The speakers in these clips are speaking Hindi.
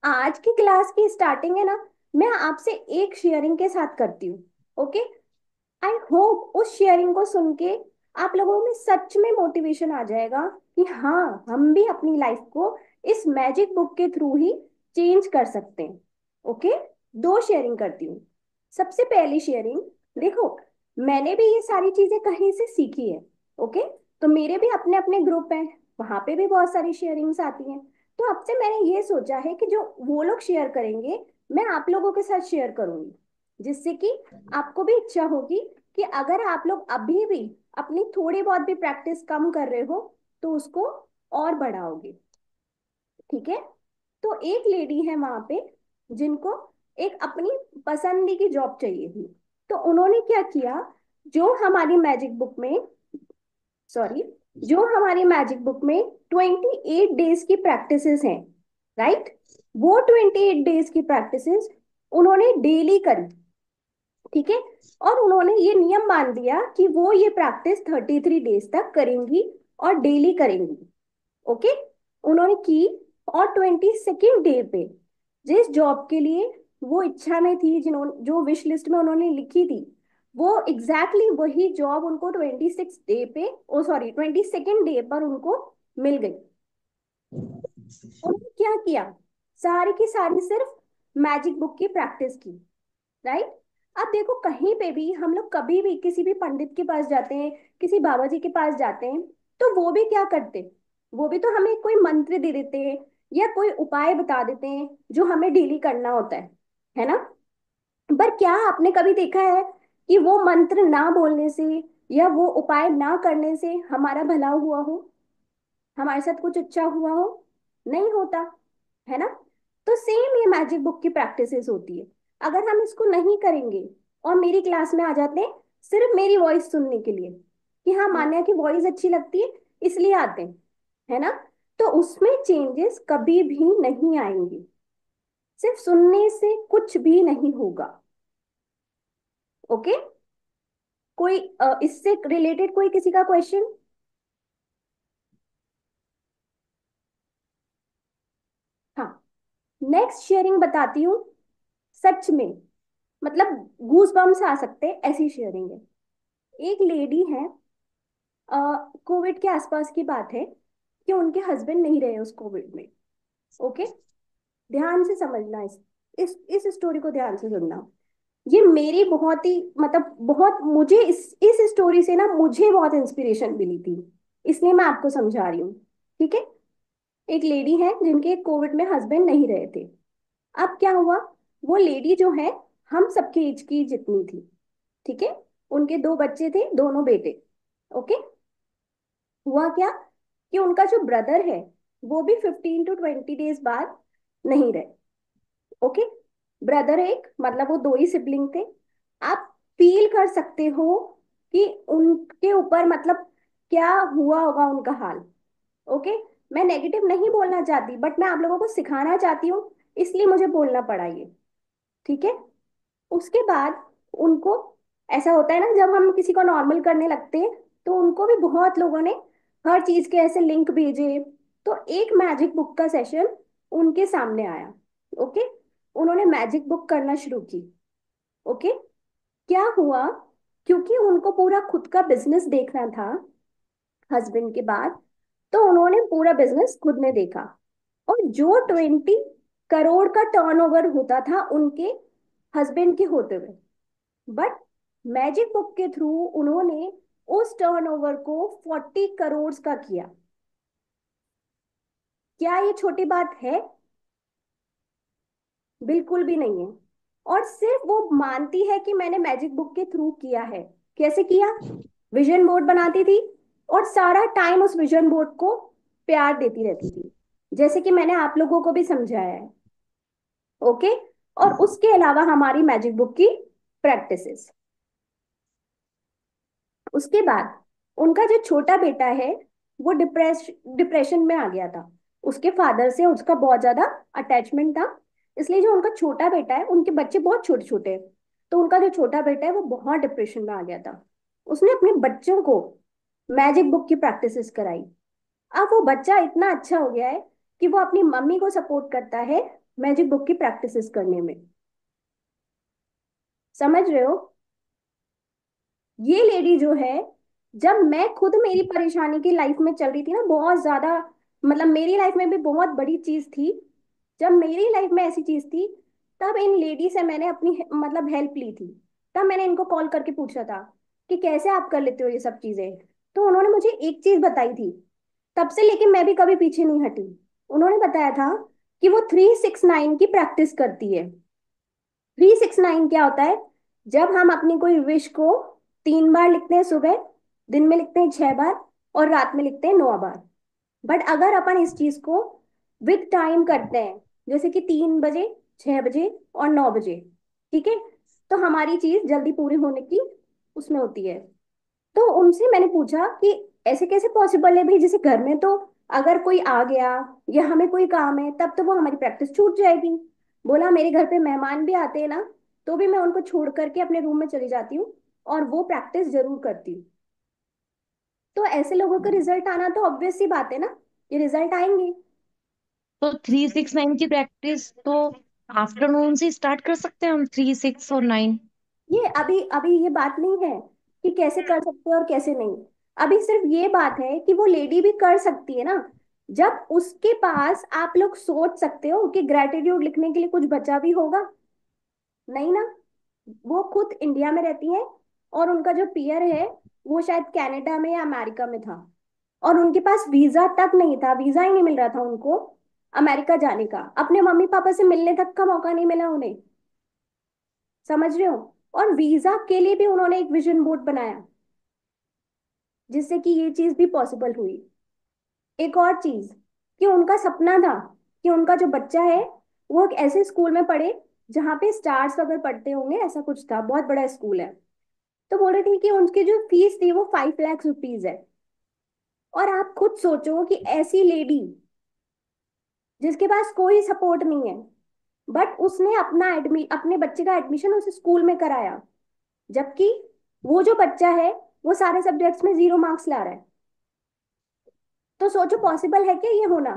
आज की क्लास की स्टार्टिंग है ना, मैं आपसे एक शेयरिंग के साथ करती हूँ। ओके। आई होप उस शेयरिंग को सुन के आप लोगों में सच में मोटिवेशन आ जाएगा कि हाँ, हम भी अपनी लाइफ को इस मैजिक बुक के थ्रू ही चेंज कर सकते हैं। ओके। दो शेयरिंग करती हूँ। सबसे पहली शेयरिंग, देखो, मैंने भी ये सारी चीजें कहीं से सीखी है। ओके। तो मेरे भी अपने अपने ग्रुप हैं, वहां पे भी बहुत सारी शेयरिंग्स आती हैं। तो अब से मैंने ये सोचा है कि जो वो लोग शेयर करेंगे, मैं आप लोगों के साथ शेयर करूंगी, जिससे कि आपको भी इच्छा होगी कि अगर आप लोग अभी भी अपनी थोड़ी बहुत भी प्रैक्टिस कम कर रहे हो तो उसको और बढ़ाओगे। ठीक है। तो एक लेडी है वहां पे जिनको एक अपनी पसंदी की जॉब चाहिए थी। तो उन्होंने क्या किया, जो हमारी मैजिक बुक में सॉरी जो हमारी मैजिक बुक में 28 डेज की प्रैक्टिसेस हैं, राइट, वो 28 डेज की प्रैक्टिसेस उन्होंने डेली करी। ठीक है। और उन्होंने ये नियम मान दिया कि वो ये प्रैक्टिस 33 डेज तक करेंगी और डेली करेंगी। ओके। उन्होंने की। और 22nd डे पे जिस जॉब के लिए वो इच्छा में थी, जिन्होंने जो विश लिस्ट में उन्होंने लिखी थी, वो एग्जैक्टली exactly वही जॉब उनको 26 डे पे, ओ सॉरी 22nd डे पर उनको मिल गई। उन्होंने क्या किया, सारी की सारी सिर्फ मैजिक बुक की प्रैक्टिस की। राइट। अब देखो, कहीं पे भी हम लोग कभी भी किसी भी पंडित के पास जाते हैं, किसी बाबा जी के पास जाते हैं, तो वो भी क्या करते, वो भी तो हमें कोई मंत्र दे देते हैं या कोई उपाय बता देते हैं जो हमें डेली करना होता है ना। पर क्या आपने कभी देखा है कि वो मंत्र ना बोलने से या वो उपाय ना करने से हमारा भला हुआ हो, हमारे साथ कुछ अच्छा हुआ हो? नहीं होता, है ना। तो सेम ये मैजिक बुक की प्रैक्टिसेस होती है। अगर हम इसको नहीं करेंगे और मेरी क्लास में आ जाते हैं सिर्फ मेरी वॉइस सुनने के लिए कि हाँ, मान्या की वॉइस अच्छी लगती है इसलिए आते हैं, है ना, तो उसमें चेंजेस कभी भी नहीं आएंगे। सिर्फ सुनने से कुछ भी नहीं होगा। ओके। कोई इससे रिलेटेड कोई किसी का क्वेश्चन? हाँ। नेक्स्ट शेयरिंग बताती हूँ। सच में, मतलब गूज बम्स आ सकते हैं, ऐसी शेयरिंग है। एक लेडी है, कोविड के आसपास की बात है कि उनके हस्बैंड नहीं रहे उस कोविड में। ओके। ध्यान से समझना, इस स्टोरी को ध्यान से सुनना। ये मेरी बहुत ही, मतलब बहुत, मुझे इस स्टोरी से ना मुझे बहुत इंस्पिरेशन मिली थी, इसलिए मैं आपको समझा रही हूँ। ठीक है। एक लेडी है जिनके कोविड में हस्बैंड नहीं रहे थे। अब क्या हुआ, वो लेडी जो है हम सबके एज की जितनी थी। ठीक है। उनके दो बच्चे थे, दोनों बेटे। ओके। हुआ क्या कि उनका जो ब्रदर है वो भी 15 to 20 डेज बाद नहीं रहे। ओके। ब्रदर एक, मतलब वो दो ही सिबलिंग थे। आप फील कर सकते हो कि उनके ऊपर मतलब क्या हुआ होगा उनका हाल। ओके। मैं नेगेटिव नहीं बोलना चाहती, बट मैं आप लोगों को सिखाना चाहती हूँ, इसलिए मुझे बोलना पड़ा ये। ठीक है। उसके बाद उनको, ऐसा होता है ना जब हम किसी को नॉर्मल करने लगते हैं, तो उनको भी बहुत लोगों ने हर चीज के ऐसे लिंक भेजे। तो एक मैजिक बुक का सेशन उनके सामने आया। ओके। उन्होंने मैजिक बुक करना शुरू की। ओके। क्या हुआ, क्योंकि उनको पूरा खुद का बिजनेस देखना था हस्बैंड के बाद, तो उन्होंने पूरा बिजनेस खुद ने देखा। और जो 20 करोड़ का टर्नओवर होता था उनके हस्बैंड के होते हुए, बट मैजिक बुक के थ्रू उन्होंने उस टर्नओवर को 40 करोड़ का किया। क्या ये छोटी बात है? बिल्कुल भी नहीं है। और सिर्फ वो मानती है कि मैंने मैजिक बुक के थ्रू किया है। कैसे किया? विजन बोर्ड बनाती थी और सारा टाइम उस विजन बोर्ड को प्यार देती रहती थी, जैसे कि मैंने आप लोगों को भी समझाया है। ओके। और उसके अलावा हमारी मैजिक बुक की प्रैक्टिसेस। उसके बाद उनका जो छोटा बेटा है वो डिप्रेशन में आ गया था। उसके फादर से उसका बहुत ज्यादा अटैचमेंट था, इसलिए जो उनका छोटा बेटा है, उनके बच्चे बहुत छोटे छोटे हैं, तो उनका जो छोटा बेटा है वो बहुत डिप्रेशन में आ गया था। उसने अपने बच्चों को मैजिक बुक की प्रैक्टिसेस कराई। अब वो बच्चा इतना अच्छा हो गया है कि वो अपनी मम्मी को सपोर्ट करता है मैजिक बुक की प्रैक्टिसेस करने में। समझ रहे हो? ये लेडी जो है, जब मैं खुद मेरी परेशानी की लाइफ में चल रही थी ना, बहुत ज्यादा, मतलब मेरी लाइफ में भी बहुत बड़ी चीज थी, जब मेरी लाइफ में ऐसी चीज थी, तब इन लेडी से मैंने अपनी मतलब हेल्प ली थी। तब मैंने इनको कॉल करके पूछा था कि कैसे आप कर लेते हो ये सब चीजें। तो उन्होंने मुझे एक चीज बताई थी, तब से लेके मैं भी कभी पीछे नहीं हटी। उन्होंने बताया था कि वो 369 की प्रैक्टिस करती है। 369 क्या होता है? जब हम अपनी कोई विश को 3 बार लिखते हैं, सुबह, दिन में लिखते हैं 6 बार, और रात में लिखते हैं 9 बार। बट अगर अपन इस चीज को विद टाइम करते हैं, जैसे कि 3 बजे, 6 बजे और 9 बजे, ठीक है, तो हमारी चीज जल्दी पूरी होने की उसमें होती है। तो उनसे मैंने पूछा कि ऐसे कैसे पॉसिबल है भाई, जैसे घर में तो अगर कोई आ गया या हमें कोई काम है तब तो वो हमारी प्रैक्टिस छूट जाएगी। बोला मेरे घर पे मेहमान भी आते हैं ना, तो भी मैं उनको छोड़ करके अपने रूम में चली जाती हूँ और वो प्रैक्टिस जरूर करती हूँ। तो ऐसे लोगों का रिजल्ट आना तो ऑब्वियस सी बात है ना, ये रिजल्ट आएंगे। तो 369 की प्रैक्टिस तो आफ्टरनून से स्टार्ट कर सकते हैं हम, 3, 6 और 9। ये अभी अभी ये बात नहीं है कि कैसे कर सकते हैं और कैसे नहीं। अभी सिर्फ ये बात है कि वो लेडी भी कर सकती है ना, जब उसके पास आप लोग सोच सकते हो कि ग्रेटिट्यूड लिखने के लिए कुछ बचा भी होगा। नहीं ना। वो खुद इंडिया में रहती है, और उनका जो पीयर है वो शायद कनाडा में या अमेरिका में था, और उनके पास वीजा तक नहीं था, वीजा ही नहीं मिल रहा था उनको अमेरिका जाने का, अपने मम्मी पापा से मिलने तक का मौका नहीं मिला उन्हें। समझ रहे हो? और वीजा के लिए भी उन्होंने एक विजन बोर्ड बनाया, जिससे कि ये चीज भी पॉसिबल हुई। एक और चीज, कि उनका सपना था कि उनका जो बच्चा है वो एक ऐसे स्कूल में पढ़े जहाँ पे स्टार्स वगैरह पढ़ते होंगे, ऐसा कुछ था, बहुत बड़ा स्कूल है। तो बोल रहे थे कि उनकी जो फीस थी वो 5 लाख रुपीज है। और आप खुद सोचो कि ऐसी लेडी जिसके पास कोई सपोर्ट नहीं है, बट उसने अपने बच्चे का एडमिशन उस स्कूल में कराया, जबकि वो जो बच्चा है वो सारे सब्जेक्ट्स में 0 मार्क्स ला रहा है। तो सोचो पॉसिबल है क्या ये होना?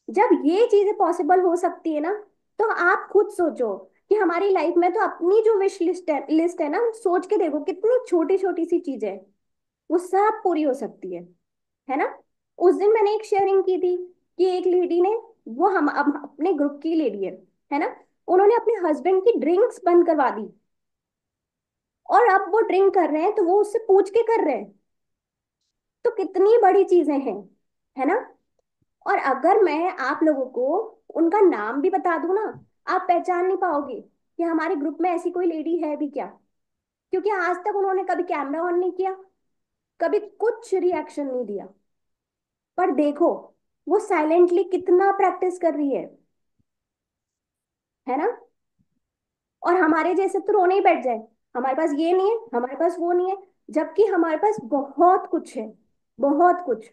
जब ये चीजें पॉसिबल हो सकती है ना, तो आप खुद सोचो कि हमारी लाइफ में तो अपनी जो विश लिस्ट है ना, सोच के देखो कितनी छोटी छोटी सी चीजें हैं, वो सब पूरी हो सकती है ना। उस दिन मैंने एक शेयरिंग की थी कि एक लेडी ने, वो हम अब अपने ग्रुप की लेडी है ना, उन्होंने अपने हस्बैंड की ड्रिंक्स बंद करवा दी, और अब वो ड्रिंक कर रहे हैं तो वो उससे पूछ के कर रहे हैं। तो कितनी बड़ी चीजें हैं, है ना। और अगर मैं आप लोगों को उनका नाम भी बता दूं ना, आप पहचान नहीं पाओगे कि हमारे ग्रुप में ऐसी कोई लेडी है भी क्या, क्योंकि आज तक उन्होंने कभी कैमरा ऑन नहीं किया, कभी कुछ रिएक्शन नहीं दिया। पर देखो वो साइलेंटली कितना प्रैक्टिस कर रही है ना। और हमारे जैसे तो रोने ही बैठ जाए, हमारे पास ये नहीं है, हमारे पास वो नहीं है, जबकि हमारे पास बहुत कुछ है, बहुत कुछ,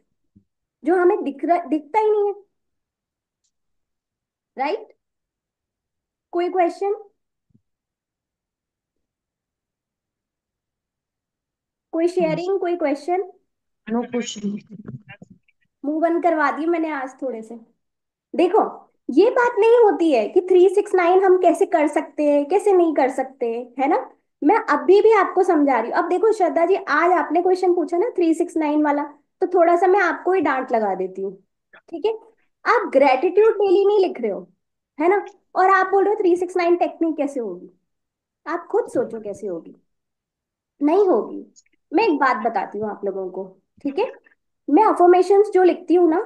जो हमें दिखता ही नहीं है। राइट? कोई क्वेश्चन? कोई शेयरिंग, कोई क्वेश्चन? No question. मुंह बंद करवा दिए मैंने आज थोड़े से। देखो, ये बात नहीं होती है कि 369 हम कैसे कर सकते हैं कैसे नहीं कर सकते, है ना। मैं अभी भी आपको समझा रही हूँ। अब देखो श्रद्धा जी, आज आपने क्वेश्चन पूछा ना 369 वाला, तो थोड़ा सा मैं आपको ही डांट लगा देती हूँ। ठीक है? आप ग्रेटिट्यूड डेली नहीं लिख रहे हो, है ना, और आप बोल रहे हो 369 टेक्निक कैसे होगी। आप खुद सोचो कैसे होगी। नहीं होगी। मैं एक बात बताती हूँ आप लोगों को, ठीक है। मैं अफर्मेशंस जो लिखती हूँ ना,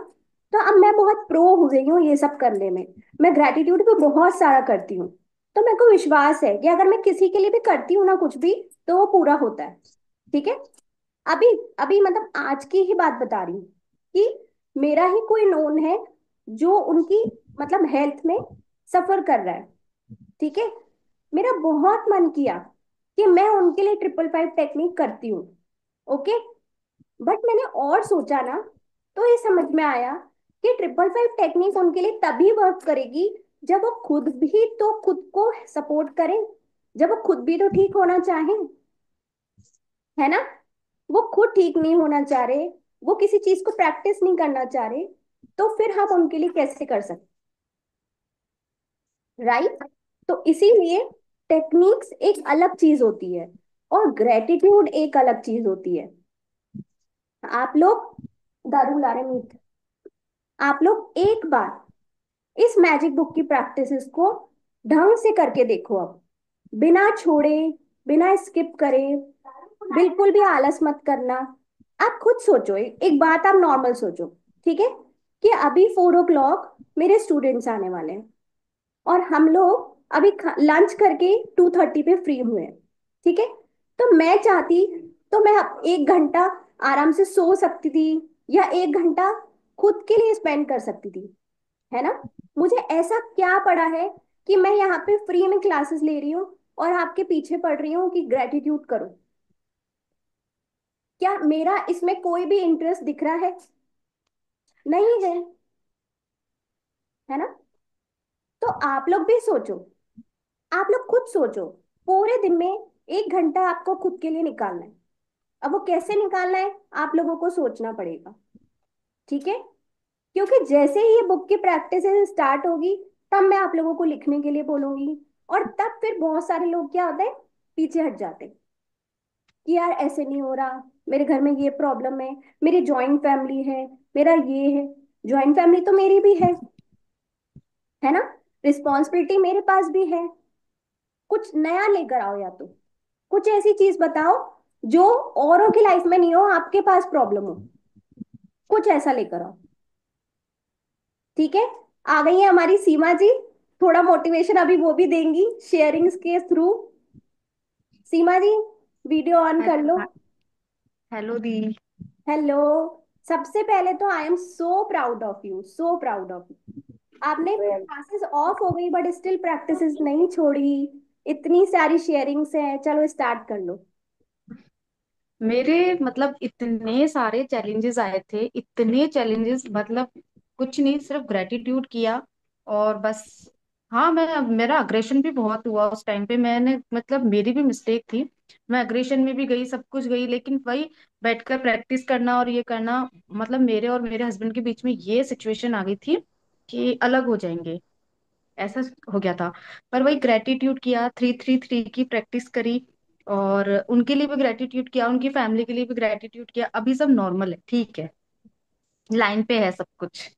तो अब मैं बहुत प्रो हो गई हूँ ये सब करने में। मैं ग्रेटिट्यूड पे बहुत सारा करती हूँ। तो मेरे को विश्वास है कि अगर मैं किसी के लिए भी करती हूँ ना कुछ भी, तो वो पूरा होता है। ठीक है? अभी अभी मतलब आज की ही बात बता रही हूँ कि मेरा ही कोई नोन है जो उनकी मतलब हेल्थ में सफर कर रहा है। ठीक है? मेरा बहुत मन किया कि मैं उनके लिए 555 टेक्निक करती हूँ। ओके। बट मैंने और सोचा ना, तो ये समझ में आया कि 555 टेक्निक उनके लिए तभी वर्क करेगी जब वो खुद भी तो खुद को सपोर्ट करें, जब वो खुद भी तो ठीक होना चाहें, है ना। वो खुद ठीक नहीं होना चाह रहे, वो किसी चीज को प्रैक्टिस नहीं करना चाह रहे, तो फिर हम उनके लिए कैसे कर सकते? राइट। तो इसीलिए टेक्निक्स एक अलग चीज होती है और ग्रेटिट्यूड एक अलग चीज होती है। आप लोग, दारू ला रहे मीत, आप लोग एक बार इस मैजिक बुक की प्रैक्टिसेस को ढंग से करके देखो अब, बिना छोड़े, बिना स्किप करे, बिल्कुल भी आलस मत करना। आप खुद सोचो, एक बात आप नॉर्मल सोचो, ठीक है, कि अभी 4 o'clock मेरे स्टूडेंट्स आने वाले हैं और हम लोग अभी लंच करके 2:30 पे फ्री हुए हैं, ठीक है। तो मैं चाहती तो मैं 1 घंटा आराम से सो सकती थी, या 1 घंटा खुद के लिए स्पेंड कर सकती थी, है ना। मुझे ऐसा क्या पड़ा है कि मैं यहाँ पे फ्री में क्लासेस ले रही हूँ और आपके पीछे पड़ रही हूँ कि ग्रेटिट्यूड करो? क्या मेरा इसमें कोई भी इंटरेस्ट दिख रहा है? नहीं है, है ना। तो आप लोग भी सोचो, आप लोग खुद सोचो, पूरे दिन में 1 घंटा आपको खुद के लिए निकालना है। अब वो कैसे निकालना है, आप लोगों को सोचना पड़ेगा, ठीक है। क्योंकि जैसे ही ये बुक की प्रैक्टिस स्टार्ट होगी, तब मैं आप लोगों को लिखने के लिए बोलूंगी, और तब फिर बहुत सारे लोग क्या होते हैं, पीछे हट जाते हैं कि यार ऐसे नहीं हो रहा, मेरे घर में ये प्रॉब्लम है, मेरी जॉइंट फैमिली है, मेरा ये है। जॉइंट फैमिली तो मेरी भी है ना, रिस्पॉन्सिबिलिटी मेरे पास भी है। कुछ नया लेकर आओ, या तो कुछ ऐसी चीज बताओ जो औरों की लाइफ में नहीं हो, आपके पास प्रॉब्लम हो, कुछ ऐसा लेकर आओ, ठीक है। आ गई है हमारी सीमा जी, थोड़ा मोटिवेशन अभी वो भी देंगी शेयरिंग्स के थ्रू। सीमा जी, वीडियो ऑन कर लो। हेलो दी। हेलो। सबसे पहले तो I am so proud of you, so proud of you. आपने क्लासेस ऑफ हो गई बट स्टिल प्रैक्टिसेस नहीं छोड़ी, इतनी सारी शेयरिंग्स हैं, चलो स्टार्ट कर लो। मेरे मतलब इतने सारे चैलेंजेस आए थे, इतने चैलेंजेस, मतलब कुछ नहीं, सिर्फ ग्रेटिट्यूड किया और बस। हाँ, मैं मेरा अग्रेशन भी बहुत हुआ उस टाइम पे, मैंने मतलब मेरी भी मिस्टेक थी। मैं अग्रेशन में भी गई, सब कुछ गई, लेकिन वही बैठकर प्रैक्टिस करना और ये करना, मतलब मेरे और मेरे हस्बैंड के बीच में ये सिचुएशन आ गई थी कि अलग हो जाएंगे, ऐसा हो गया था। पर वही ग्रेटिट्यूड किया, 3-3-3 की प्रैक्टिस करी, और उनके लिए भी ग्रेटिट्यूड किया, उनकी फैमिली के लिए भी ग्रेटिट्यूड किया। अभी सब नॉर्मल है, ठीक है, लाइन पे है सब कुछ।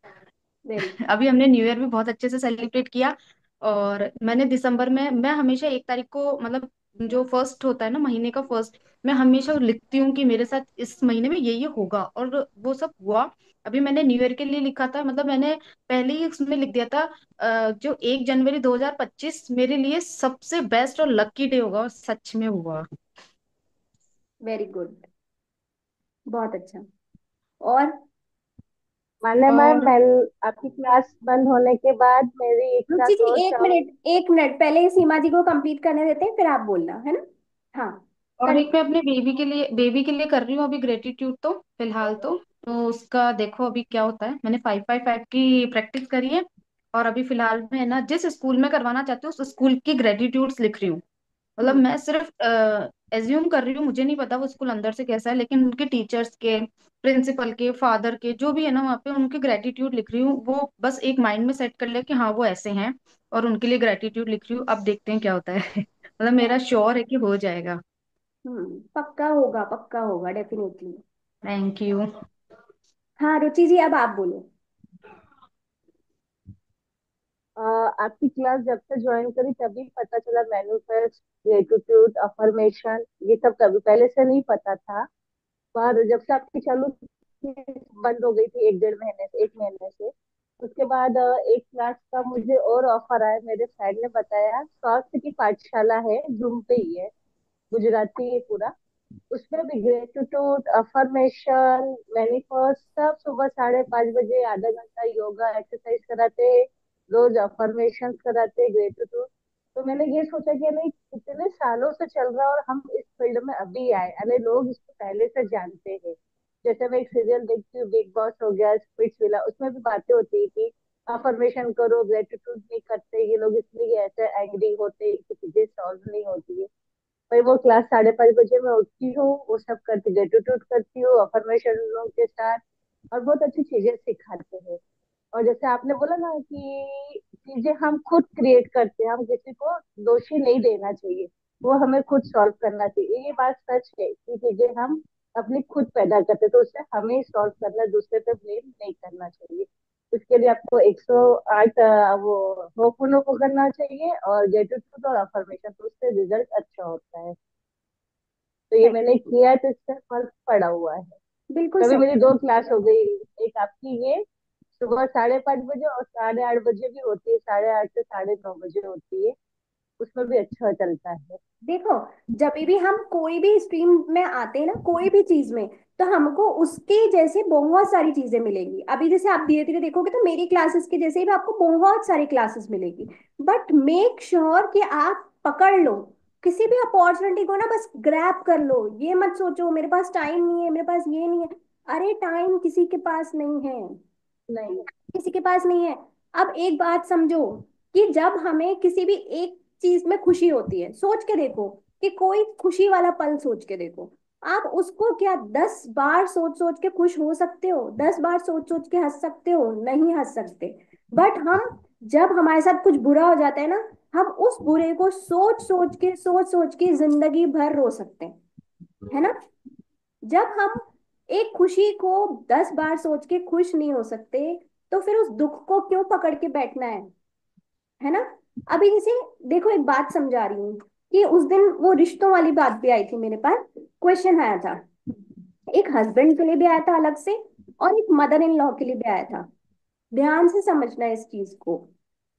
वेरी। अभी हमने न्यू ईयर भी बहुत अच्छे से सेलिब्रेट किया। और मैंने दिसंबर में, मैं हमेशा 1 तारीख को, मतलब जो फर्स्ट होता है ना महीने का फर्स्ट, मैं हमेशा लिखती हूँ कि मेरे साथ इस महीने में ये होगा, और वो सब हुआ। अभी मैंने न्यू ईयर के लिए लिखा था, मतलब मैंने पहले ही उसमें लिख दिया था, जो 1 जनवरी 2025 मेरे लिए सबसे बेस्ट और लकी डे होगा, और सच में हुआ। वेरी गुड, बहुत अच्छा। और माने मैम, और मैं आपकी क्लास बंद होने के बाद मेरी एक रुचि साथ जी, और एक शाम। मिनट, एक मिनट, पहले सीमा जी को कंप्लीट करने देते हैं, फिर आप बोलना, है ना। हाँ। और एक कंटिन्यू। मैं अपने बेबी के लिए कर रही हूँ अभी ग्रेटिट्यूड, तो फिलहाल तो उसका देखो अभी क्या होता है। मैंने 5-5-5 की प्रैक्टिस करी है, और अभी फिलहाल में ना जिस स्कूल में करवाना चाहती हूँ उस स्कूल की ग्रेटिट्यूड्स लिख रही हूँ। मतलब हम्म। मैं सिर्फ एज्यूम कर रही हूँ, मुझे नहीं पता वो स्कूल अंदर से कैसा है, लेकिन उनके टीचर्स के, प्रिंसिपल के, फादर के, जो भी है ना वहाँ पे, उनके ग्रेटिट्यूड लिख रही हूँ। वो बस एक माइंड में सेट कर ले कि हाँ वो ऐसे हैं, और उनके लिए ग्रेटिट्यूड लिख रही हूँ। अब देखते हैं क्या होता है। मतलब मेरा श्योर है कि हो जाएगा। पक्का होगा, पक्का होगा, डेफिनेटली। Thank you. हाँ रुचि जी, अब आप बोलो। आपकी क्लास जब से ज्वाइन करी तभी पता चला, मैनिफेस्ट, ग्रेटिट्यूड, अफर्मेशन, ये सब कभी पहले से नहीं पता था। पर जब से आपकी चालू थी, बंद हो गई थी 1 डेढ़ महीने से, 1 महीने से। उसके बाद एक क्लास का मुझे और ऑफर आया, मेरे फ्रेंड ने बताया, स्वास्थ्य की पाठशाला है, जूम पे ही है, गुजराती है पूरा। उसमें भी ग्रेटिट्यूड, अफर्मेशन, मैनिफेस्ट, सब सुबह 5:30 बजे आधा घंटा योगा एक्सरसाइज कराते, रोज अफर्मेशन कराते, ग्रेटिट्यूड। तो मैंने ये सोचा कि नहीं, कितने सालों से चल रहा है और हम इस फील्ड में अभी आए, अरे लोग इसको पहले से जानते हैं। जैसे मैं एक सीरियल देखती हूँ, बिग बॉस हो गया, स्पिट्स विला, उसमें भी बातें होती है कि अफर्मेशन करो, ग्रेटिट्यूड नहीं करते ये लोग, इसलिए ऐसे एंग्री होते हैं कि चीजें सॉल्व नहीं होती है। भाई वो क्लास 5:30 बजे मैं उठती हूँ, वो सब करती, ग्रेटिट्यूड करती हूँ, अफर्मेशन लोगों के साथ, और बहुत अच्छी चीजें सिखाते हैं। और जैसे आपने बोला ना कि चीजें हम खुद क्रिएट करते हैं, हम किसी को दोषी नहीं देना चाहिए, वो हमें खुद सॉल्व करना चाहिए। ये बात सच है कि चीजें हम अपनी खुद पैदा करते हैं, तो उसे हमें ही सॉल्व करना, दूसरे पे ब्लेम नहीं करना चाहिए। उसके लिए आपको 108 वो होकुनो को करना चाहिए, और ग्रेटिट्यूड और अफर्मेशन, तो उससे रिजल्ट अच्छा होता है। तो ये सही। मैंने किया है, तो इससे फर्क पड़ा हुआ है। बिल्कुल कभी सही। मेरी 2 क्लास हो गई, एक आपकी ये सुबह 5:30 बजे, और 8:30 बजे भी होती है, 8:30 से 9:30 बजे होती है, उसमें भी अच्छा चलता है। देखो, जब भी हम कोई भी स्ट्रीम में आते हैं ना, कोई भी चीज में, तो हमको उसके जैसे बहुत सारी चीजें मिलेंगी। अभी जैसे आप धीरे धीरे देखोगे तो मेरी क्लासेस के जैसे भी आपको बहुत सारी क्लासेस मिलेगी। बट मेक श्योर कि आप पकड़ लो किसी भी अपॉर्चुनिटी को ना, बस ग्रैब कर लो। ये मत सोचो मेरे पास टाइम नहीं है, मेरे पास ये नहीं है। अरे टाइम किसी के पास नहीं है, नहीं। किसी के पास नहीं है। अब एक बात समझो, कि जब हमें किसी भी एक चीज में खुशी होती है, सोच के देखो कि कोई खुशी वाला पल सोच के देखो। आप उसको क्या 10 बार सोच सोच के खुश हो सकते हो? 10 बार सोच सोच के हंस सकते हो? नहीं हंस सकते। बट हम, जब हमारे साथ कुछ बुरा हो जाता है ना, हम उस बुरे को सोच सोच के जिंदगी भर रो सकते हैं, है ना? जब हम एक खुशी को 10 बार सोच के खुश नहीं हो सकते, तो फिर उस दुख को क्यों पकड़ के बैठना है ना? अभी जैसे देखो, एक बात समझा रही हूँ, कि उस दिन वो रिश्तों वाली बात भी आई थी मेरे पास। क्वेश्चन आया था, एक हस्बैंड के लिए भी आया था अलग से, और एक मदर इन लॉ के लिए भी आया था। ध्यान से समझना है इस चीज को,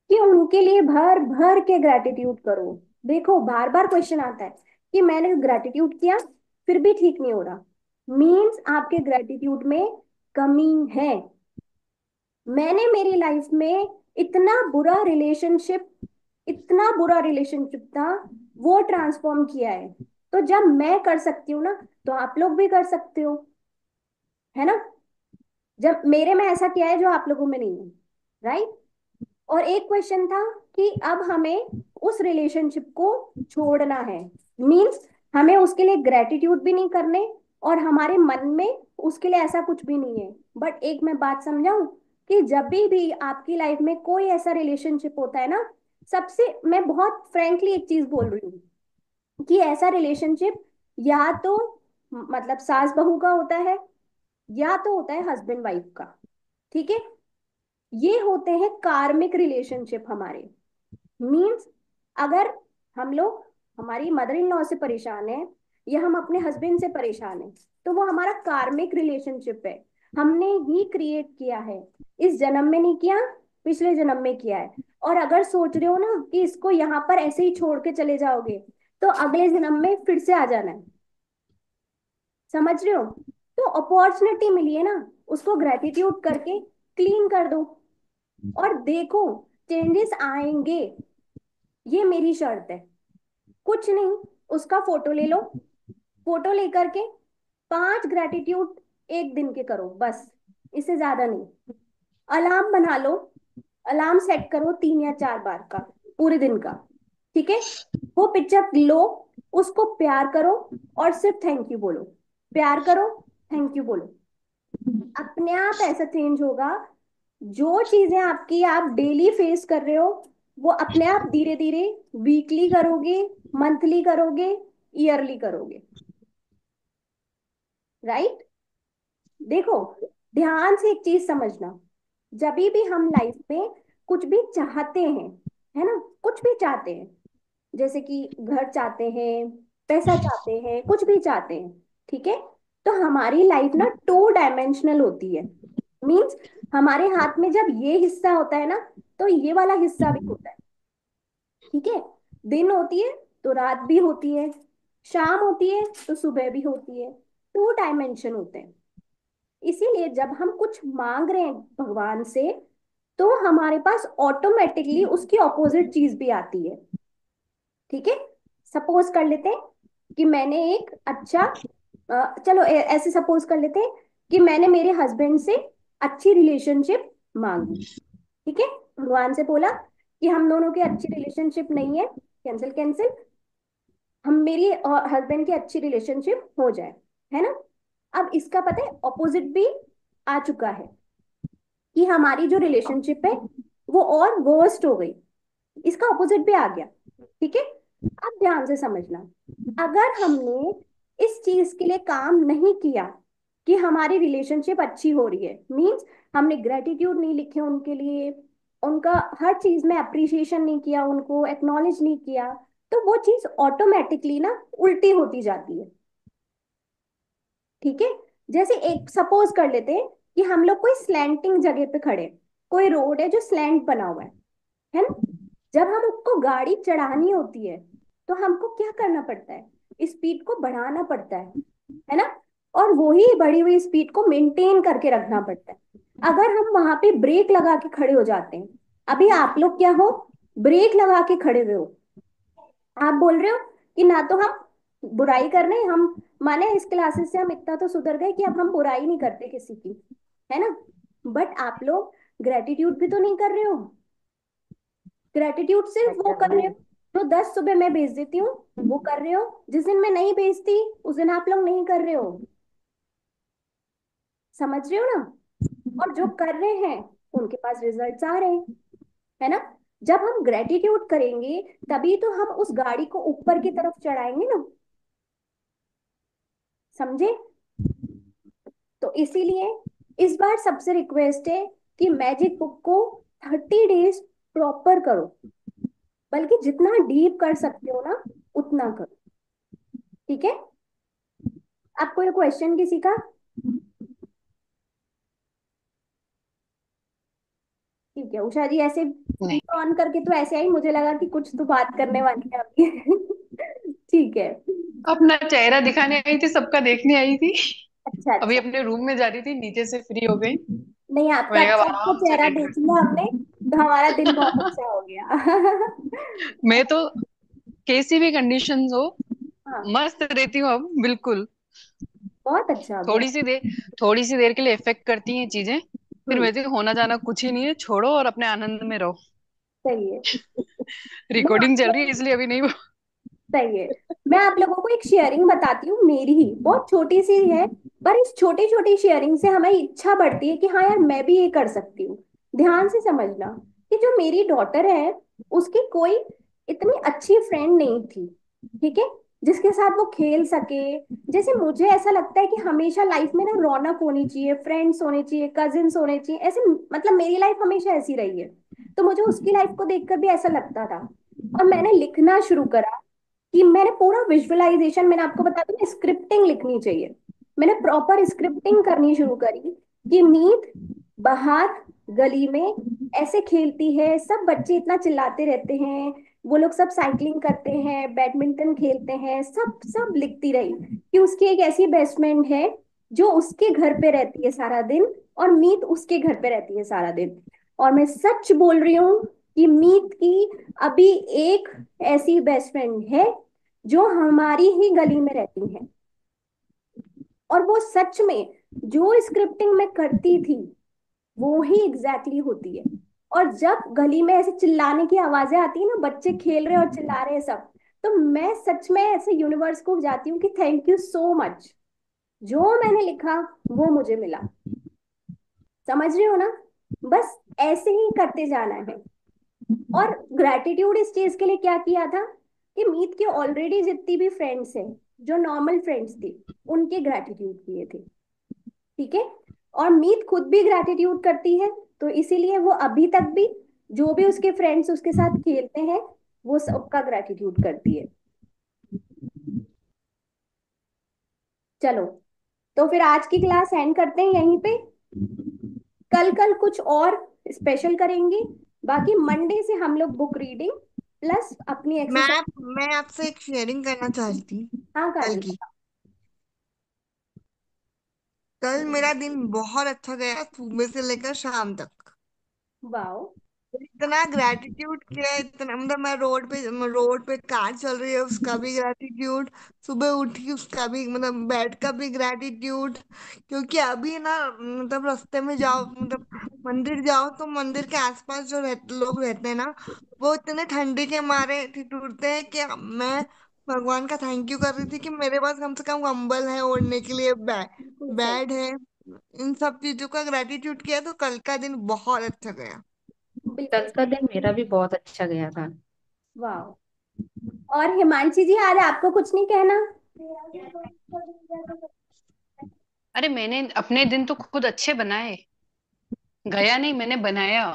कि उनके लिए भर भर के ग्रेटिट्यूड करो। देखो, बार बार क्वेश्चन आता है कि मैंने ग्रेटिट्यूड किया फिर भी ठीक नहीं हो रहा, मीन्स आपके ग्रेटिट्यूड में कमी है। मैंने मेरी लाइफ में इतना बुरा रिलेशनशिप, इतना बुरा रिलेशनशिप था, वो ट्रांसफॉर्म किया है। तो जब मैं कर सकती हूँ ना, तो आप लोग भी कर सकते हो, है ना? जब मेरे में ऐसा किया है जो आप लोगों में नहीं है, राइट? और एक क्वेश्चन था कि अब हमें उस रिलेशनशिप को छोड़ना है, मीन्स हमें उसके लिए ग्रेटिट्यूड भी नहीं करने, और हमारे मन में उसके लिए ऐसा कुछ भी नहीं है। बट एक मैं बात समझाऊं, कि जब भी आपकी लाइफ में कोई ऐसा रिलेशनशिप होता है ना, सबसे मैं बहुत फ्रेंकली एक चीज बोल रही हूँ, कि ऐसा रिलेशनशिप या तो मतलब सास बहू का होता है, या तो होता है हस्बैंड वाइफ का। ठीक है? ये होते हैं कार्मिक रिलेशनशिप हमारे। मीन्स अगर हम लोग हमारी मदर इन लॉ से परेशान है, या हम अपने हस्बैंड से परेशान है, तो वो हमारा कार्मिक रिलेशनशिप है, हमने ही क्रिएट किया है। इस जन्म में नहीं किया, पिछले जन्म में किया है। और अगर सोच रहे हो ना कि इसको यहाँ पर ऐसे ही छोड़ के चले जाओगे, तो अगले जन्म में फिर से आ जाना है। समझ रहे हो? तो अपॉर्चुनिटी मिली है ना, उसको ग्रेटिट्यूड करके क्लीन कर दो, और देखो चेंजेस आएंगे। ये मेरी शर्त है। कुछ नहीं, उसका फोटो ले लो, फोटो लेकर के 5 ग्रेटिट्यूड एक दिन के करो बस, इससे ज्यादा नहीं। अलार्म बना लो, अलार्म सेट करो 3 या 4 बार का, पूरे दिन का। ठीक है? वो पिक्चर लो, उसको प्यार करो, और सिर्फ थैंक यू बोलो। प्यार करो, थैंक यू बोलो, अपने आप ऐसा चेंज होगा। जो चीजें आपकी आप डेली फेस कर रहे हो, वो अपने आप धीरे धीरे वीकली करोगे, मंथली करोगे, ईयरली करोगे, राइट? देखो, ध्यान से एक चीज समझना, जब भी हम लाइफ में कुछ भी चाहते हैं, है ना, कुछ भी चाहते हैं, जैसे कि घर चाहते हैं, पैसा चाहते हैं, कुछ भी चाहते हैं, ठीक है? तो हमारी लाइफ ना 2 डायमेंशनल होती है। मीन्स हमारे हाथ में जब ये हिस्सा होता है ना, तो ये वाला हिस्सा भी होता है। ठीक है? दिन होती है तो रात भी होती है, शाम होती है तो सुबह भी होती है। 2 डायमेंशन होते हैं। इसीलिए जब हम कुछ मांग रहे हैं भगवान से, तो हमारे पास ऑटोमेटिकली उसकी ऑपोजिट चीज भी आती है। ठीक है? सपोज कर लेते हैं कि मैंने एक अच्छा, चलो ऐसे सपोज कर लेते हैं कि मैंने मेरे हस्बैंड से अच्छी रिलेशनशिप मांगी। ठीक है? भगवान से बोला कि हम दोनों की अच्छी रिलेशनशिप नहीं है, कैंसिल कैंसिल, हम मेरी और हस्बैंड की अच्छी रिलेशनशिप हो जाए, है ना? अब इसका पता है ऑपोजिट भी आ चुका है, कि हमारी जो रिलेशनशिप है वो और वर्स्ट हो गई, इसका ऑपोजिट भी आ गया। ठीक है, अब ध्यान से समझना, अगर हमने इस चीज के लिए काम नहीं किया कि हमारी रिलेशनशिप अच्छी हो रही है, मीन्स हमने ग्रेटिट्यूड नहीं लिखे उनके लिए, उनका हर चीज में अप्रिसिएशन नहीं किया, उनको एक्नॉलेज नहीं किया, तो वो चीज ऑटोमेटिकली ना उल्टी होती जाती है। ठीक है, जैसे एक सपोज कर लेते हैं कि हम लोग कोई स्लैंटिंग जगह पे खड़े, कोई रोड है जो स्लैंट बना हुआ है ना, जब हम उसको गाड़ी चढ़ानी होती है तो हमको क्या करना पड़ता है, स्पीड को बढ़ाना पड़ता है ना, और वही बढ़ी हुई स्पीड को मेंटेन करके रखना पड़ता है। अगर हम वहां पे ब्रेक लगा के खड़े हो जाते हैं, अभी आप लोग क्या हो, ब्रेक लगा के खड़े हुए हो, आप बोल रहे हो कि ना तो हम बुराई कर रहे हैं, हम माने इस क्लासेस से हम इतना तो सुधर गए कि अब हम बुराई नहीं करते किसी की, है ना, बट आप लोग ग्रेटिट्यूड भी तो नहीं कर रहे हो। ग्रेटिट्यूड सिर्फ वो कर रहे हो एग्जैक्टली। जो 10 सुबह मैं भेज देती हूँ, वो कर रहे हो, जिस दिन मैं नहीं भेजती उस दिन आप लोग नहीं कर रहे हो। समझ रहे हो ना, और जो कर रहे हैं उनके पास रिजल्ट्स आ रहे हैं, है ना। जब हम ग्रेटिट्यूड करेंगे तभी तो हम उस गाड़ी को ऊपर की तरफ चढ़ाएंगे ना, समझे। तो इसीलिए इस बार सबसे रिक्वेस्ट है कि मैजिक बुक को 30 डेज प्रॉपर करो, बल्कि जितना डीप कर सकते हो ना उतना करो। ठीक है, आपको ये क्वेश्चन किसी का? ठीक है, उषा जी ऐसे नहीं। वीडियो ऑन करके तो ऐसे आई, मुझे लगा कि कुछ तो बात करने वाली है अभी। ठीक है। अपना चेहरा दिखाने आई थी, सबका देखने आई थी। अच्छा अभी अच्छा, अपने रूम में जा रही थी, नीचे से फ्री हो गई। नहीं आपका मैंने कहा अच्छा अब अच्छा आराम से चेहरा लेट देख गए। लिया हमने, तो हमारा दिन बहुत अच्छा हो गया। मैं तो कैसी भी कंडीशंस हो हाँ, मस्त रहती हूँ अब बिल्कुल। बहुत अच्छा, बहुत। थोड़ी सी देर थोड़ी सी देर के लिए इफेक्ट करती हैं चीजें, फिर हम्म, वैसे होना जाना कुछ ही नहीं है, छोड़ो और अपने आनंद में रहो। सही है। मैं रिकॉर्डिंग आप चल रही है लोग इसलिए अभी नहीं। सही है, मैं आप लोगों को एक शेयरिंग बताती हूँ, मेरी ही बहुत छोटी सी है, पर इस छोटी छोटी शेयरिंग से हमें इच्छा बढ़ती है कि हाँ यार मैं भी ये कर सकती हूँ। ध्यान से समझना कि जो मेरी डॉटर है उसकी कोई इतनी अच्छी फ्रेंड नहीं थी, ठीक है, जिसके साथ वो खेल सके। जैसे मुझे ऐसा लगता है कि हमेशा लाइफ में ना रौनक होनी चाहिए, फ्रेंड्स होने चाहिए, कजिन्स होने चाहिए, ऐसे मतलब मेरी लाइफ हमेशा ऐसी रही है। तो मुझे उसकी लाइफ को देखकर भी ऐसा लगता था, और मैंने लिखना शुरू करा कि मैंने पूरा विजुअलाइजेशन, मैंने आपको बता दूं स्क्रिप्टिंग लिखनी चाहिए, मैंने प्रॉपर स्क्रिप्टिंग करनी शुरू करी कि मीत बाहर गली में ऐसे खेलती है, सब बच्चे इतना चिल्लाते रहते हैं, वो लोग सब साइकिलिंग करते हैं, बैडमिंटन खेलते हैं, सब सब लिखती रही कि उसकी एक ऐसी बेस्ट फ्रेंड है जो उसके घर पे रहती है सारा दिन, और मीत उसके घर पे रहती है सारा दिन। और मैं सच बोल रही हूँ कि मीत की अभी एक ऐसी बेस्ट फ्रेंड है जो हमारी ही गली में रहती है, और वो सच में जो स्क्रिप्टिंग में करती थी वो ही एग्जैक्टली exactly होती है। और जब गली में ऐसे चिल्लाने की आवाजें आती है ना, बच्चे खेल रहे और चिल्ला रहे हैं सब, तो मैं सच में ऐसे यूनिवर्स को जाती हूँ कि थैंक यू सो मच, जो मैंने लिखा वो मुझे मिला। समझ रहे हो ना, बस ऐसे ही करते जाना है। और ग्रैटिट्यूड इस चीज के लिए क्या किया था कि मीत के ऑलरेडी जितनी भी फ्रेंड्स हैं जो नॉर्मल फ्रेंड्स थी, उनके ग्रैटिट्यूड किए थे। ठीक है, और मीत खुद भी ग्रैटिट्यूड करती है, तो इसीलिए वो अभी तक भी जो भी उसके फ्रेंड्स उसके साथ खेलते हैं वो सबका ग्रैटिट्यूड करती है। चलो, तो फिर आज की क्लास एंड करते हैं यहीं पे, कल कल कुछ और स्पेशल करेंगे, बाकी मंडे से हम लोग बुक रीडिंग प्लस अपनी एक्सरसाइज। मैं मैं आपसे एक शेयरिंग करना चाहती थी हाँ कल काजल। की। कल मेरा दिन बहुत अच्छा गया, सुबह से लेकर शाम तक। वाओ। इतना ग्रेटिट्यूड किया, इतना मतलब मैं रोड पे कार चल रही है उसका भी ग्रेटिट्यूड, सुबह उठी उसका भी, मतलब बेड का भी ग्रेटिट्यूड। क्योंकि अभी ना मतलब रास्ते में जाओ, मतलब मंदिर जाओ तो मंदिर के आसपास जो लोग रहते हैं ना, वो इतने ठंडी के मारे ठिठुरते हैं कि मैं भगवान का थैंक यू कर रही थी कि मेरे पास कम से कम कंबल है ओढ़ने के लिए, बिल्कुल सही। बेड है। इन सब चीजों का ग्रेटिट्यूड किया तो कल का दिन बहुत अच्छा गया। बिल्कुल कल का सही। दिन मेरा भी बहुत अच्छा गया था। वाह। और हिमांशी जी, आज आपको कुछ नहीं कहना? अरे मैंने अपने दिन तो खुद अच्छे बनाए, गया नहीं, मैंने बनाया।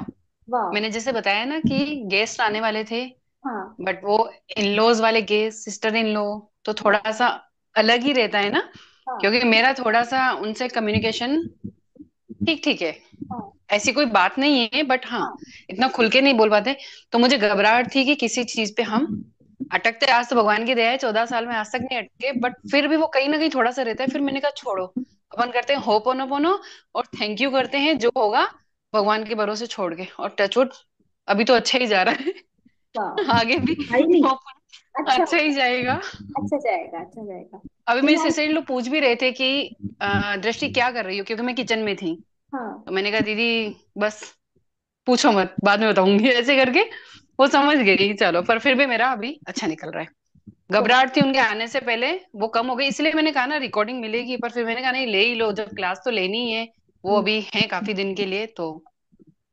वाह। मैंने जैसे बताया ना कि गेस्ट आने वाले थे, हाँ। बट वो इन लॉज वाले गेस्ट, सिस्टर इन लॉ, तो हाँ। थोड़ा सा अलग ही रहता है ना। हाँ। क्योंकि मेरा थोड़ा सा उनसे कम्युनिकेशन ठीक ठीक है, हाँ। ऐसी कोई बात नहीं है, बट हाँ, हाँ। इतना खुल के नहीं बोल पाते। तो मुझे घबराहट थी कि किसी चीज पे हम अटकते। आज तो भगवान की दया है 14 साल में आज तक नहीं अटके, बट फिर भी वो कहीं ना कहीं थोड़ा सा रहता है। फिर मैंने कहा छोड़ो, अपन करते हैं होपोनोपोनो और थैंक यू करते हैं, जो होगा भगवान के भरोसे छोड़ के, और टचवुड अभी तो अच्छा ही जा रहा है। वाह। आगे भी भाई नहीं। अच्छा अच्छा ही होगा। जाएगा। अच्छा जाएगा, अच्छा जाएगा। अभी मेरी सिस्टर इन हिमांशी। लोग पूछ भी रहे थे कि दृष्टि क्या कर रही हो, क्योंकि मैं किचन में थी। हाँ। तो मैंने कहा दीदी बस पूछो मत, बाद में बताऊंगी, ऐसे करके वो समझ गई। चलो, पर फिर भी मेरा अभी अच्छा निकल रहा है। चलो। घबराहट थी उनके आने से पहले, वो कम हो गई, इसलिए मैंने कहा ना रिकॉर्डिंग मिलेगी, पर फिर मैंने कहा नहीं, ले ही लो, जब क्लास तो लेनी ही है। वो हम्म। अभी है काफी दिन के लिए, तो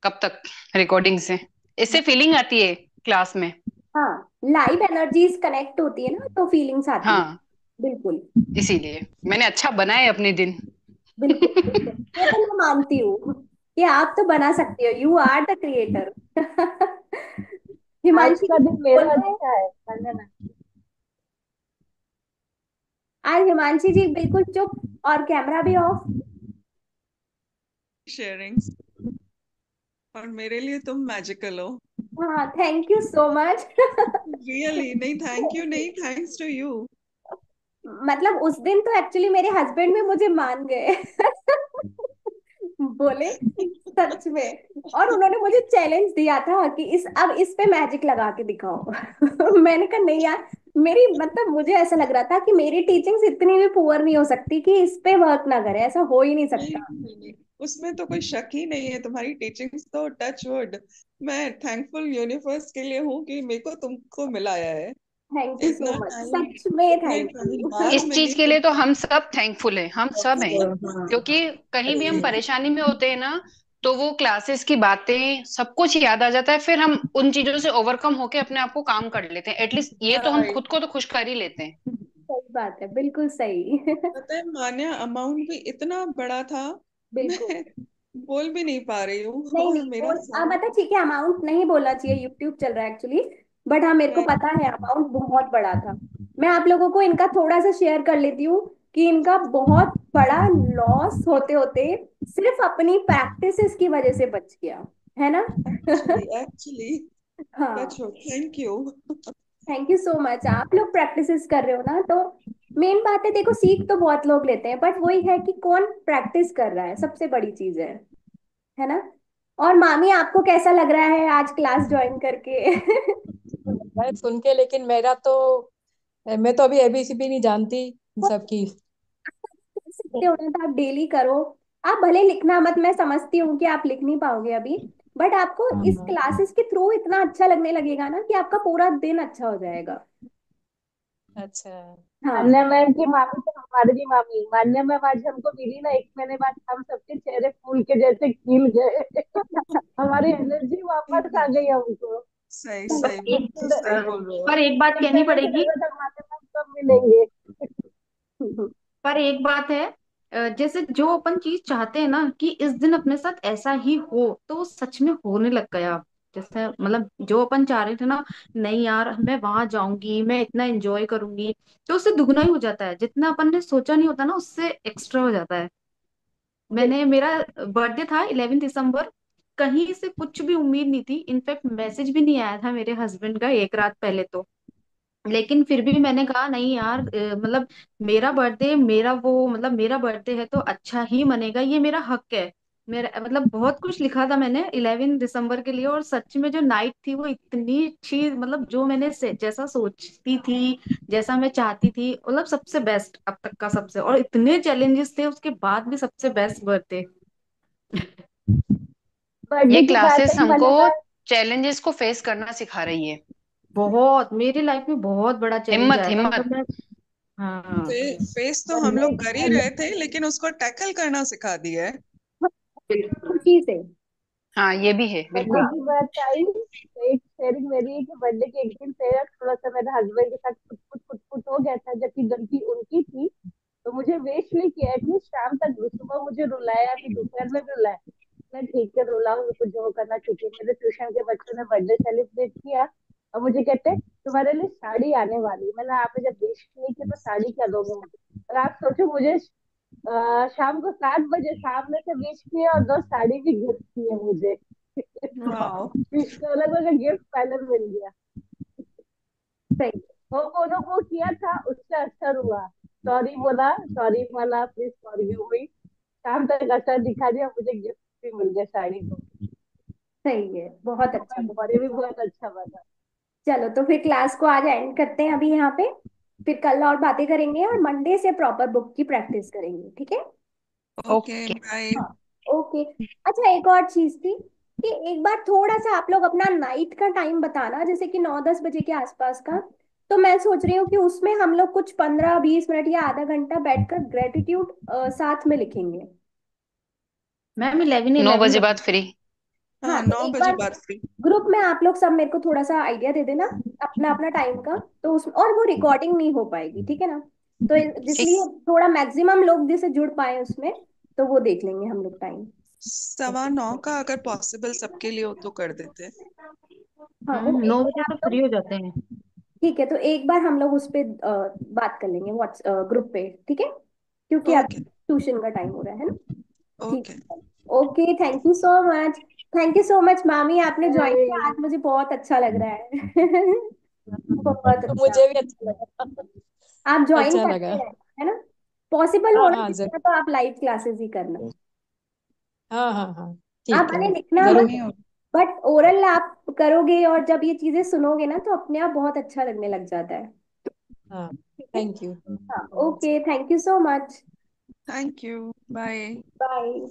कब तक रिकॉर्डिंग से, इससे फीलिंग आती है क्लास में। हाँ, लाइव एनर्जीज कनेक्ट होती है ना, तो फीलिंग्स आती है। हाँ, बिल्कुल। इसीलिए मैंने अच्छा बनाए अपने दिन। बिल्कुल बिल्कुल, ये तो मैं मानती हूँ कि आप तो बना सकती हो, यू आर द क्रिएटर। आज हिमांशी का जी दिन बोल मेरा रहे हैं। अच्छा है, वंदना। आज हिमांशी जी बिल्कुल चुप, और कैमरा भी ऑफ। शेयरिंग्स, और मेरे लिए तुम मैजिकल हो। हाँ, thank you so much. Really नहीं, थैंक यू नहीं, थैंक्स टू यू। मतलब उस दिन तो एक्चुअली मेरे हस्बैंड भी मुझे मान गए। बोले सच में। और उन्होंने मुझे चैलेंज दिया था कि इस पे मैजिक लगा के दिखाओ। मैंने कहा नहीं यार, मेरी मतलब मुझे ऐसा लग रहा था कि मेरी टीचिंग्स इतनी भी पुअर नहीं हो सकती कि इस पे वर्क ना करे, ऐसा हो ही नहीं नहीं सकता। नहीं नहीं, उसमें तो कोई शक ही नहीं है, तुम्हारी टीचिंग्स तो टच वुड। मैं थैंकफुल यूनिवर्स के लिए हूँ कि मेरे को तुमको मिलाया है। थैंक यू सो इतना मच, टाइम, सच में इतने थैंक टाइम यू। बाद इस चीज मिली के तुम। लिए तो हम सब थैंकफुल हैं, हम सब हैं। हाँ। क्योंकि कहीं भी हम परेशानी में होते हैं ना, तो वो क्लासेस की बातें सब कुछ याद आ जाता है, फिर हम उन चीजों से ओवरकम होके अपने आप को काम कर लेते हैं। एटलीस्ट ये तो हम राइट। खुद को तो खुश कर ही लेते हैं। सही बात है, बिल्कुल सही। पता है, मान्या अमाउंट भी इतना बड़ा था, बिल्कुल। मैं बोल भी नहीं पा रही हूँ। नहीं और नहीं, मेरा बोल सारा मतलब ठीक है, अमाउंट नहीं बोलना चाहिए, यूट्यूब चल रहा है एक्चुअली। बट हाँ, मेरे को राइट। पता है अमाउंट बहुत बड़ा था। मैं आप लोगों को इनका थोड़ा सा शेयर कर लेती हूँ कि इनका बहुत बड़ा लॉस होते होते सिर्फ अपनी प्रैक्टिसेस की वजह से बच गया, है ना? एक्चुअली एक्चुअली हाँ। टच हो, thank you. Thank you so much. आप लोग प्रैक्टिसेस कर रहे हो ना, तो मेन बात है, देखो सीख तो बहुत लोग लेते हैं, बट वही है कि कौन प्रैक्टिस कर रहा है, सबसे बड़ी चीज है ना? और मामी, आपको कैसा लग रहा है आज क्लास ज्वाइन करके? मैं सुन के, लेकिन मेरा तो, मैं तो अभी एबीसी भी नहीं जानती इन सब की। कर सकते हो ना, तो आप डेली करो। आप भले लिखना मत, मैं समझती हूँ कि आप लिख नहीं पाओगे अभी, बट आपको इस क्लासेस के थ्रू इतना अच्छा लगने लगेगा ना कि आपका पूरा दिन अच्छा हो जाएगा। अच्छा। हाँ। मान्या मैम की मामी तो हमारी भी मामी। मान्या मैम आज हमको मिली ना, 1 महीने बाद हम सबके चेहरे फूल के जैसे खिल गए। हमारी एनर्जी वापस आ गई हमको। सही चलो। सही, एक बिल्कुल सही बोल रहे हो। पर एक बात लगता कहनी है ऐसा पड़ेगी। लग रहा था मान्या मैम कब मिलेंगे। पर एक बात है, जैसे जो अपन चीज चाहते हैं ना कि इस दिन अपने साथ ऐसा ही हो, तो वो सच में होने लग गया। जैसे मतलब जो अपन चाह रहे थे ना, नहीं यार मैं वहां जाऊंगी, मैं इतना एंजॉय करूंगी, तो उससे दुगना ही हो जाता है। जितना अपन ने सोचा नहीं होता ना, उससे एक्स्ट्रा हो जाता है। बिल्कुल। मैंने मेरा बर्थडे था 11 दिसंबर, कहीं से कुछ भी उम्मीद नहीं थी, इनफैक्ट मैसेज भी नहीं आया था मेरे हस्बैंड का एक रात पहले तो। लेकिन फिर भी मैंने कहा नहीं यार, मतलब मेरा बर्थडे, मेरा वो मतलब मेरा बर्थडे है तो अच्छा ही मनेगा, ये मेरा हक है। मेरा मतलब बहुत कुछ लिखा था मैंने 11 दिसंबर के लिए, और सच में जो नाइट थी वो इतनी अच्छी, मतलब जो मैंने जैसा सोचती थी, जैसा मैं चाहती थी, मतलब सबसे बेस्ट अब तक का, सबसे। और इतने चैलेंजेस थे उसके बाद भी सबसे बेस्ट बर्थडे। ये बर्थडे की बात क्लासेस आई हमको मान्या मैम। चैलेंजेस को फेस करना सिखा रही है। बहुत मेरी लाइफ में बहुत बड़ा चैलेंज हिम्मत आया था, हिम्मत। मतलब मैं। हाँ। फेस तो हम बर्थडे लोग कर ही रहे थे, लेकिन उसको टैकल करना सिखा दिया है। बिल्कुल। खुशी से। हाँ ये भी है बर्थडे बिल्कुल। की बात आई तो एक शेयरिंग मेरी है कि बर्थडे के एक दिन पहले थोड़ा सा मेरे हस्बैंड के साथ कुछ हो गया था, जबकि गलती उनकी थी। तो मुझे वेस्ट नहीं किया, एटलीस्ट शाम तक सुबह मुझे रुलाया, फिर दोपहर में भी रुलाया। मैं ठीक है, रुलाऊंगी, कुछ जो करना ठीक है। मेरे ट्यूशन के बच्चों ने बर्थडे सेलिब्रेट किया और मुझे कहते तुम्हारे लिए साड़ी आने वाली है। मैंने आपने जब विश नहीं किया तो साड़ी क्या दोगे मुझे? और आप सोचो, मुझे शाम को 7 बजे सामने से विश किया और 2 साड़ी भी गिफ्ट की है मुझे। वाओ। इसका अलग अलग गिफ्ट पहले मिल गया। सही। वो दोनों को किया था, उससे असर हुआ। सॉरी बोला, सॉरी माना, प्लीज फॉरगिव मी। शाम तक असर दिखा दिया, मुझे गिफ्ट भी मिल गया, साड़ी को। सही है, बहुत अच्छा, बहुत मुझे भी अच्छा। बहुत अच्छा लगा। चलो तो फिर क्लास को आज एंड करते हैं अभी यहाँ पे। फिर कल और बातें करेंगे और मंडे से प्रॉपर बुक की प्रैक्टिस करेंगे, ठीक है? Okay okay. बाय। हाँ। ओके। अच्छा, एक और चीज थी कि एक बार थोड़ा सा आप लोग अपना नाइट का टाइम बताना, जैसे कि 9-10 बजे के आसपास का। तो मैं सोच रही हूँ कि उसमें हम लोग कुछ 15-20 मिनट या आधा घंटा बैठकर ग्रेटिट्यूड साथ में लिखेंगे। मैम 11 नौ 11 बजे रख। बाद फ्री। हाँ, हाँ तो 9 बजे एक बार बाद फ्री। ग्रुप में आप लोग सब मेरे को थोड़ा सा आइडिया दे देना अपना अपना टाइम का। तो उस और वो रिकॉर्डिंग नहीं हो पाएगी, ठीक है ना? तो ठीक। इसलिए थोड़ा मैक्सिमम लोग जिसे जुड़ पाए उसमें, तो वो देख लेंगे हम लोग टाइम। 9:15 का अगर पॉसिबल सबके लिए हो तो कर देते हैं। हाँ, तो एक 9 बजे बार तो आप फ्री लोग, हो जाते हैं। ठीक है, तो एक बार हम लोग उस पे बात कर लेंगे व्हाट्स ग्रुप पे, ठीक है? क्योंकि अब ओके। ट्यूशन का टाइम हो रहा है ना। ठीक ओके। है। Okay, thank you so much. Thank you so much मामी, आपने ज्वाइन किया बाय। आज, मुझे बहुत अच्छा लग रहा है। बहुत अच्छा। मुझे भी अच्छा लगा। आप ज्वाइन अच्छा करते लगा। हैं, है ना? पॉसिबल हाँ होना हाँ चाहिए जरूर। तो आप लाइव क्लासेस ही करना। हाँ हाँ हाँ आप ठीक है। भले लिखना मत, जरूर। नहीं हो। बट ओरल आप करोगे और जब ये चीजें सुनोगे ना तो अपने आप बहुत अच्छा लगने लग जाता है। हाँ। ठीक है। Thank you. हाँ, okay, thank you so much. Thank you bye. Bye.